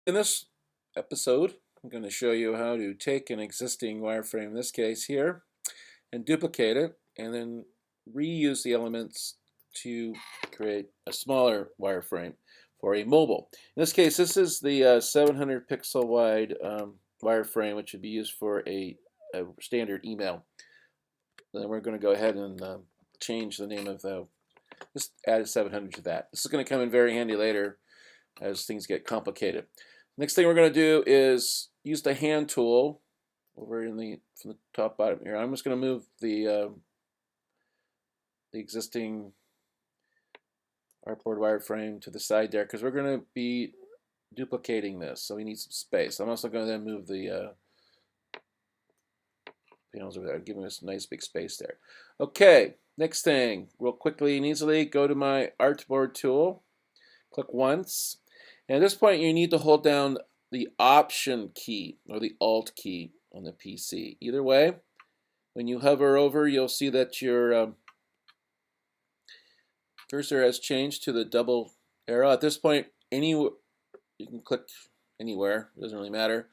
In this episode, I'm going to show you how to take an existing wireframe, in this case here, and duplicate it, and then reuse the elements to create a smaller wireframe for a mobile. In this case, this is the 700 pixel wide wireframe, which would be used for a standard email. Then we're going to go ahead and change the name of just add 700 to that. This is going to come in very handy later as things get complicated. Next thing we're going to do is use the hand tool over in from the top bottom here. I'm just going to move the existing artboard wireframe to the side there because we're going to be duplicating this, so we need some space. I'm also going to then move the panels over there, giving us a nice big space there. Okay, next thing, real quickly and easily, go to my artboard tool, click once. And at this point, you need to hold down the Option key or the Alt key on the PC. Either way, when you hover over, you'll see that your cursor has changed to the double arrow. At this point, you can click anywhere. It doesn't really matter.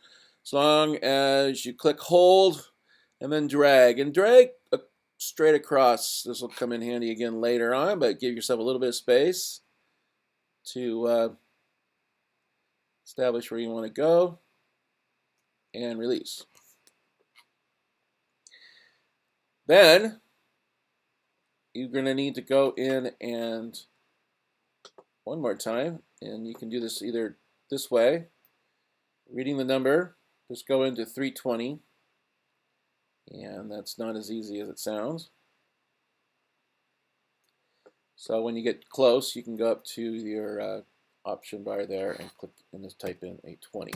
As long as you click Hold and then drag. And drag straight across. This will come in handy again later on, but give yourself a little bit of space to establish where you want to go, and release. Then you're going to need to go in and one more time, and you can do this either this way, reading the number, just go into 320, and that's not as easy as it sounds. So when you get close, you can go up to your option bar there and click and just type in a 20.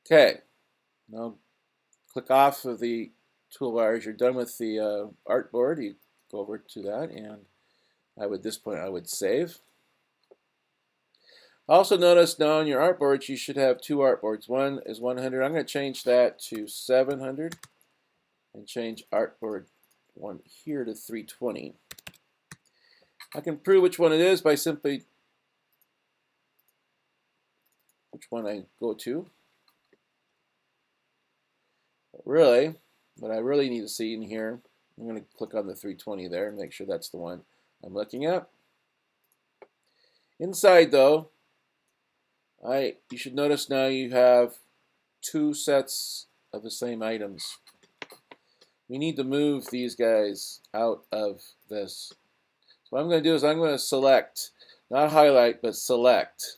Okay, now click off of the toolbar as you're done with the artboard. You go over to that, and at this point I would save. Also notice now on your artboards you should have two artboards. One is 100. I'm going to change that to 700 and change artboard one here to 320. I can prove which one it is by simply which one I go to. But really, what I really need to see in here, I'm going to click on the 320 there and make sure that's the one I'm looking at. Inside though, you should notice now you have two sets of the same items. We need to move these guys out of this. So what I'm going to do is I'm going to select, not highlight, but select.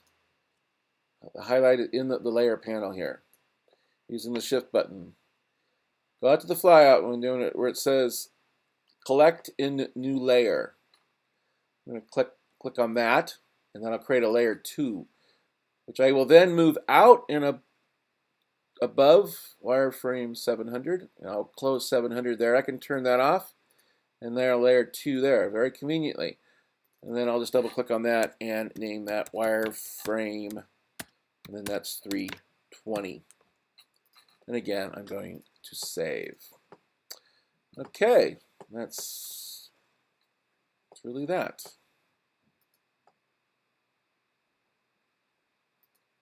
Highlight it in the layer panel here using the Shift button. Go out to the flyout when doing it where it says Collect in New Layer. I'm going to click on that, and then I'll create a layer 2, which I will then move out and above wireframe 700. And I'll close 700 there. I can turn that off. And there, layer 2 there, very conveniently. And then I'll just double click on that and name that wireframe, and then that's 320. And again, I'm going to save. Okay, that's really that.